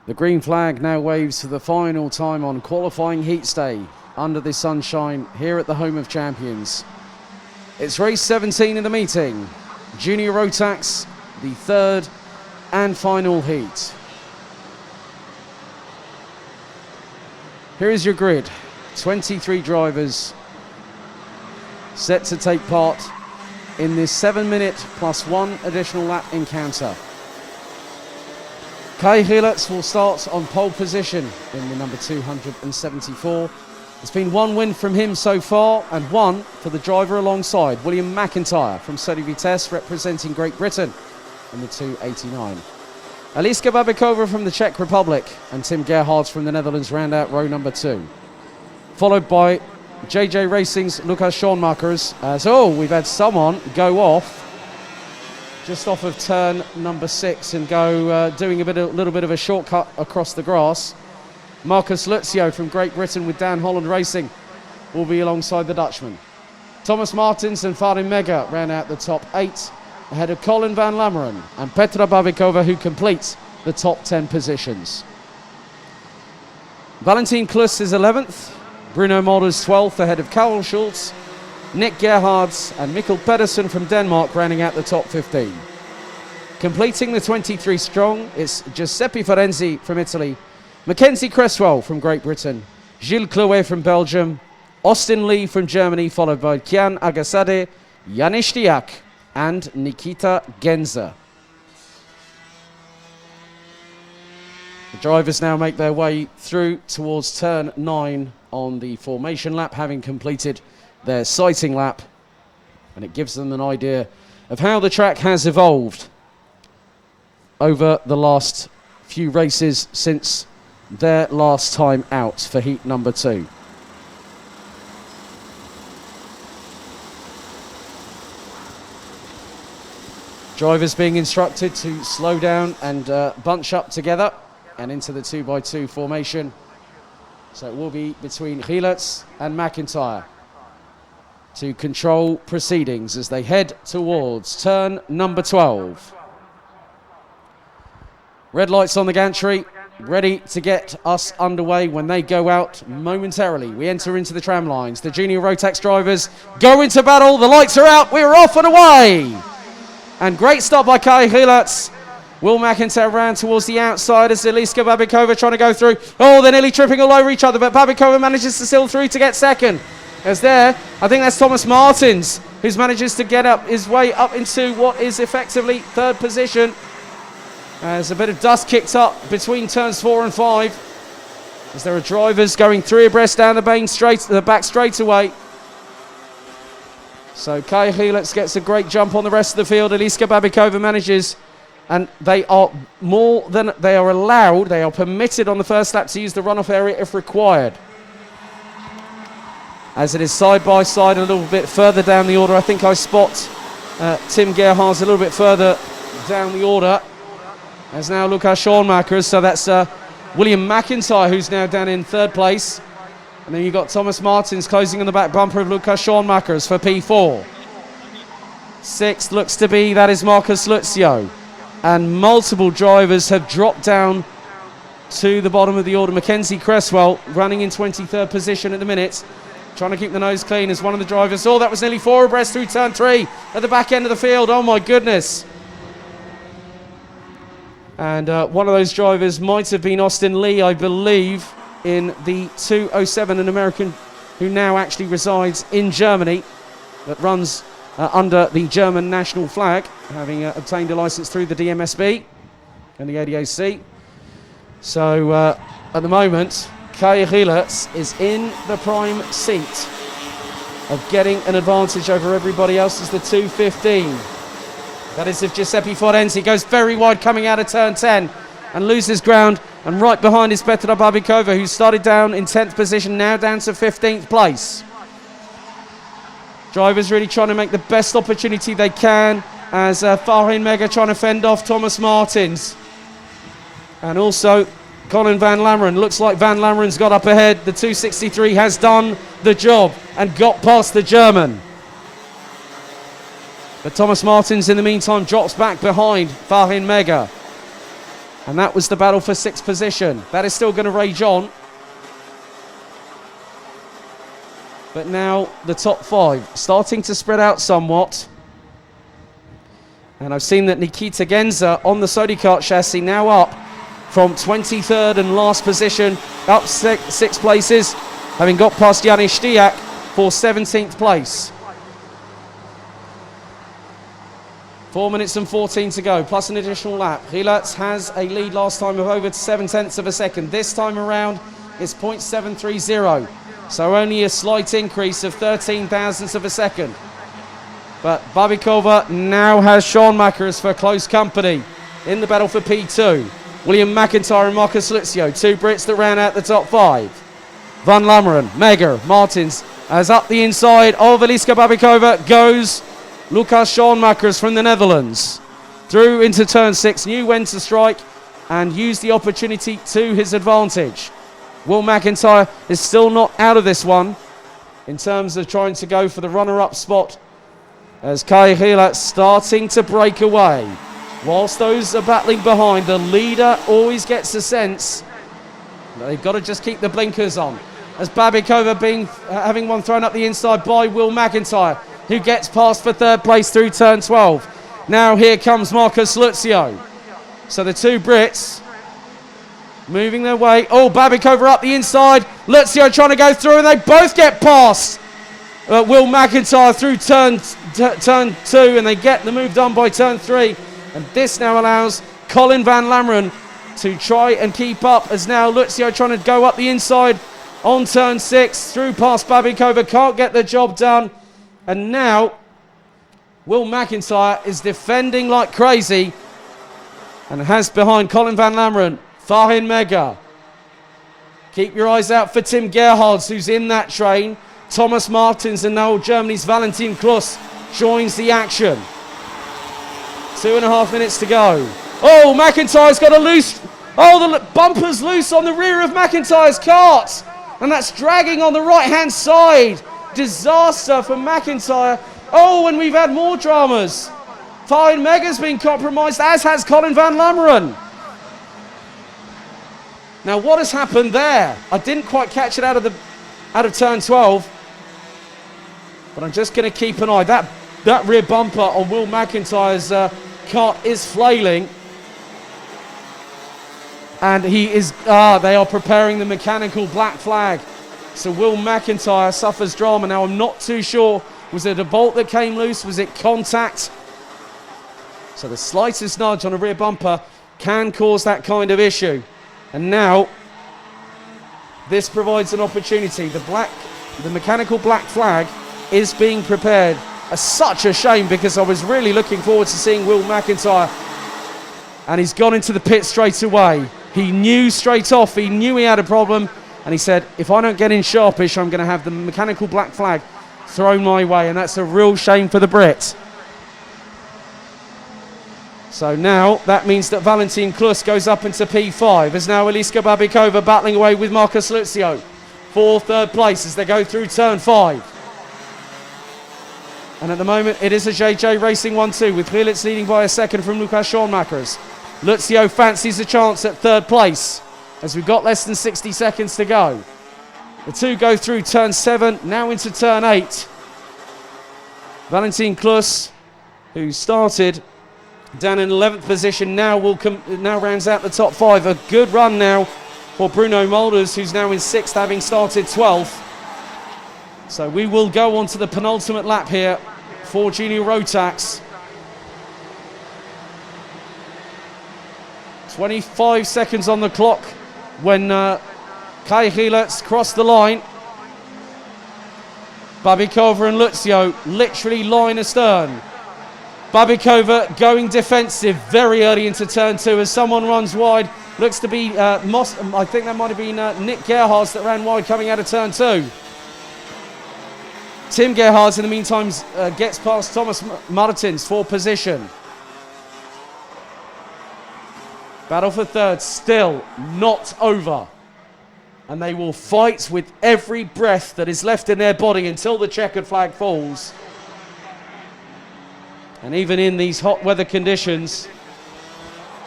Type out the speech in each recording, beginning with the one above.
The green flag now waves for the final time on qualifying heats day under the sunshine here at the home of champions. It's race 17 in the meeting. Junior Rotax, the third and final heat. Here is your grid. 23 drivers set to take part in this 7-minute plus 1 additional lap encounter. Kai Hillertz will start on pole position in the number 274. There's been one win from him so far and one for the driver alongside William McIntyre from Sodi Vitesse representing Great Britain in the 289. Eliska Babikova from the Czech Republic and Tim Gerhards from the Netherlands round out row number 2. Followed by JJ Racing's Lucas Schoenmakers. We've had someone go off just off of turn number 6 and go doing a little bit of a shortcut across the grass. Marcus Lutzio from Great Britain with Dan Holland Racing will be alongside the Dutchman. Thomas Martins and Farin Mega round out the top 8 ahead of Colin van Lammeren and Petra Babikova, who completes the top 10 positions. Valentin Klus is 11th, Bruno Molders 12th ahead of Karel Schultz, Nick Gerhards and Mikkel Pedersen from Denmark rounding out the top 15. Completing the 23 strong, it's Giuseppe Ferenzi from Italy, Mackenzie Cresswell from Great Britain, Gilles Clouet from Belgium, Austin Lee from Germany, followed by Kian Agasade, Janis Diak and Nikita Genza. The drivers now make their way through towards turn 9 on the formation lap, having completed their sighting lap, and it gives them an idea of how the track has evolved over the last few races since their last time out for heat number 2. Drivers being instructed to slow down and bunch up together and into the 2x2 formation. So it will be between Hillertz and McIntyre to control proceedings as they head towards turn number 12. Red lights on the gantry, ready to get us underway when they go out momentarily. We enter into the tram lines. The junior Rotax drivers go into battle. The lights are out. We're off and away. And great stop by Kai Hillertz. Will McIntyre round towards the outside as Eliska Babikova trying to go through. Oh, they're nearly tripping all over each other, but Babikova manages to still through to get second. As there, I think that's Thomas Martins who's manages to get up his way up into what is effectively third position. There's a bit of dust kicked up between turns 4 and 5 as there are drivers going 3 abreast down the back straightaway. So Kai Hillertz gets a great jump on the rest of the field. Eliska Babikova manages, and they are more than they are allowed. They are permitted on the first lap to use the runoff area if required. As it is side by side a little bit further down the order. I think I spot Tim Gerhards a little bit further down the order. As now Lucas Schoenmakers, so that's William McIntyre who's now down in 3rd place. And then you've got Thomas Martins closing on the back bumper of Lucas Schoenmakers for P4. 6th looks to be, that is Marcus Lutzio. And multiple drivers have dropped down to the bottom of the order. Mackenzie Cresswell running in 23rd position at the minute, trying to keep the nose clean as one of the drivers. Oh, that was nearly 4 abreast through turn 3 at the back end of the field. Oh my goodness. And one of those drivers might have been Austin Lee, I believe, in the 207, an American who now actually resides in Germany, that runs under the German national flag, having obtained a license through the DMSB and the ADAC. So at the moment, Kai Hillertz is in the prime seat of getting an advantage over everybody else as the 215. That is if Giuseppe Forenzi goes very wide coming out of turn 10 and loses ground, and right behind is Petra Babikova, who started down in 10th position, now down to 15th place. Drivers really trying to make the best opportunity they can as Farin Mega trying to fend off Thomas Martins. And also Colin van Lammeren. Looks like van Lammeren's got up ahead. The 263 has done the job and got past the German. But Thomas Martins in the meantime drops back behind Farin Mega. And that was the battle for 6th position. That is still going to rage on. But now the top 5 starting to spread out somewhat. And I've seen that Nikita Genza on the Sodikart chassis now up from 23rd and last position, up 6 places, having got past Janis Stiak for 17th place. 4 minutes and 14 to go, plus an additional lap. Hilats has a lead last time of over 7/10 of a second. This time around, it's 0.730. So only a slight increase of 13 thousandths of a second. But Babikova now has Schoenmakers for close company in the battle for P2. William McIntyre and Marcus Lutzio, 2 Brits that ran out the top 5. Van Lammeren, Megger, Martins, as up the inside of Eliska Babikova goes Lucas Schoenmakers from the Netherlands. Through into turn 6, knew when to strike and used the opportunity to his advantage. Will McIntyre is still not out of this one in terms of trying to go for the runner-up spot, as Kai Hilat starting to break away. Whilst those are battling behind, the leader always gets a sense that they've got to just keep the blinkers on. As Babikova having one thrown up the inside by Will McIntyre, who gets past for 3rd place through turn 12. Now here comes Marcus Lutzio. So the 2 Brits moving their way. Oh, Babikova up the inside. Lutzio trying to go through, and they both get past Will McIntyre through turn 2, and they get the move done by turn 3. And this now allows Colin Van Lammeren to try and keep up, as now Lutzio trying to go up the inside on turn 6, through past Babikova, can't get the job done. And now Will McIntyre is defending like crazy and has behind Colin Van Lammeren Fahin Mega. Keep your eyes out for Tim Gerhards, who's in that train. Thomas Martins and now Germany's Valentin Kloss joins the action. 2.5 minutes to go. Oh, McIntyre's got a loose. Oh, the bumper's loose on the rear of McIntyre's kart. And that's dragging on the right-hand side. Disaster for McIntyre. Oh, and we've had more dramas. Fahin Mega's been compromised, as has Colin Van Lammeren. Now, what has happened there? I didn't quite catch it out of turn 12. But I'm just going to keep an eye. That rear bumper on Will McIntyre's kart is flailing. And he is, they are preparing the mechanical black flag. So Will McIntyre suffers drama. Now, I'm not too sure. Was it a bolt that came loose? Was it contact? So the slightest nudge on a rear bumper can cause that kind of issue. And now, this provides an opportunity. The mechanical black flag is being prepared. Such a shame, because I was really looking forward to seeing Will McIntyre. And he's gone into the pit straight away. He knew straight off, he knew he had a problem. And he said, if I don't get in sharpish, I'm going to have the mechanical black flag thrown my way. And that's a real shame for the Brit. So now that means that Valentin Kloss goes up into P5, as now Eliska Babikova battling away with Marcus Lutzio for 3rd place as they go through turn 5. And at the moment it is a JJ Racing 1-2 with Hilitz leading by a second from Lukas Schoenmakers. Lutzio fancies a chance at 3rd place as we've got less than 60 seconds to go. The 2 go through turn 7, now into turn 8. Valentin Kloss, who started down in 11th position, now rounds out the top 5. A good run now for Bruno Mulders, who's now in 6th, having started 12th. So we will go on to the penultimate lap here for Junior Rotax. 25 seconds on the clock when Kai Hilets crossed the line. Babikova and Lutzio literally line astern. Babikova going defensive very early into turn 2 as someone runs wide. Looks to be Moss. I think that might have been Nick Gerhards that ran wide coming out of turn 2. Tim Gerhards in the meantime gets past Thomas Martins for position. Battle for 3rd still not over. And they will fight with every breath that is left in their body until the checkered flag falls. And even in these hot weather conditions,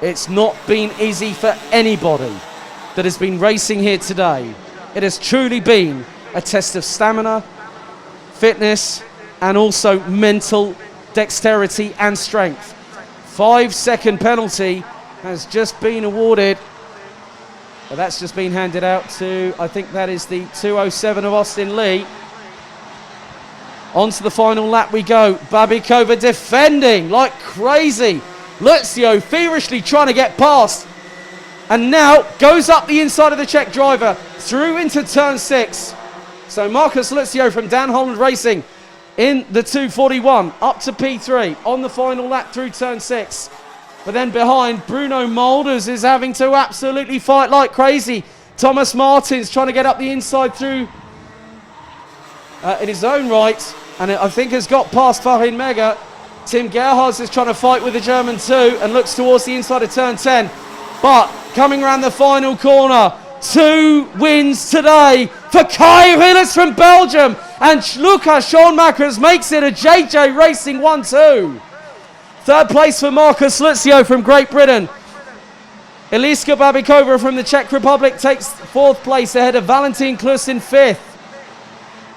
It's not been easy for anybody that has been racing here today. It has truly been a test of stamina, fitness, and also mental dexterity and strength. 5-second penalty has just been awarded, but that's just been handed out to, I think that is the 207 of Austin Lee. On to the final lap we go. Babikova defending like crazy. Lucio feverishly trying to get past, and now goes up the inside of the Czech driver through into turn 6. So Marcus Lucio from Dan Holland Racing in the 241 up to P3 on the final lap through turn 6. But then behind, Bruno Moulders is having to absolutely fight like crazy. Thomas Martins trying to get up the inside through in his own right, and I think has got past Farin Mega. Tim Gerhards is trying to fight with the German too and looks towards the inside of turn 10. But coming around the final corner, 2 wins today for Kai Rielers from Belgium, and Lucas Schoenmakers makes it a JJ Racing 1-2. Third place for Marcus Lucio from Great Britain. Eliska Babikova from the Czech Republic takes 4th place ahead of Valentin Klus in 5th.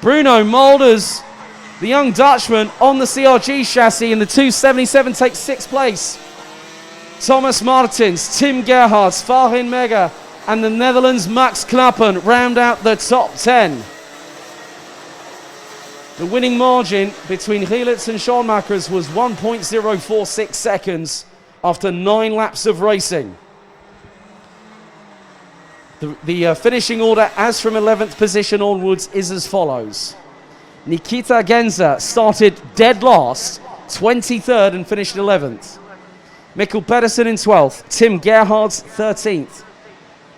Bruno Moulders, the young Dutchman on the CRG chassis in the 277, takes 6th place. Thomas Martins, Tim Gerhards, Farin Mega, and the Netherlands' Max Klappen round out the top 10. The winning margin between Gielitz and Schoenmakers was 1.046 seconds after 9 laps of racing. The finishing order as from 11th position onwards is as follows. Nikita Genza started dead last, 23rd, and finished 11th. Mikkel Pedersen in 12th, Tim Gerhards 13th.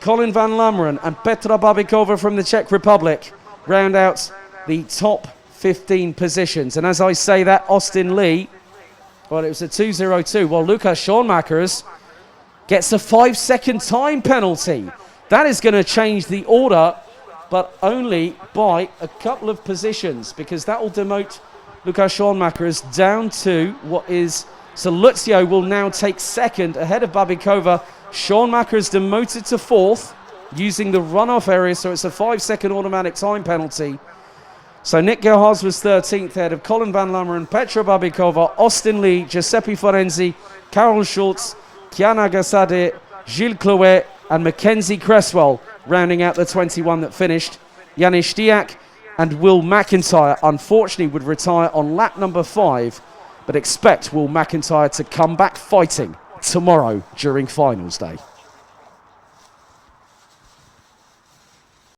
Colin van Lammeren and Petra Babikova from the Czech Republic round out the top 15 positions. And as I say that, Austin Lee, well, it was a 2:02, while Lucas Schoenmakers gets a 5-second time penalty. That is going to change the order, but only by a couple of positions, because that will demote Lucas Schoenmakers down to what is... So Lucio will now take 2nd ahead of Babikova. Schoenmakers demoted to 4th using the runoff area, so it's a 5-second automatic time penalty. So Nick Gerhards was 13th ahead of Colin van Lammeren, Petra Babikova, Austin Lee, Giuseppe Forenzi, Carol Schultz, Kiana Gassade, Gilles Clouet, and Mackenzie Cresswell rounding out the 21 that finished. Janis Stiak and Will McIntyre unfortunately would retire on lap number 5, but expect Will McIntyre to come back fighting tomorrow during finals day.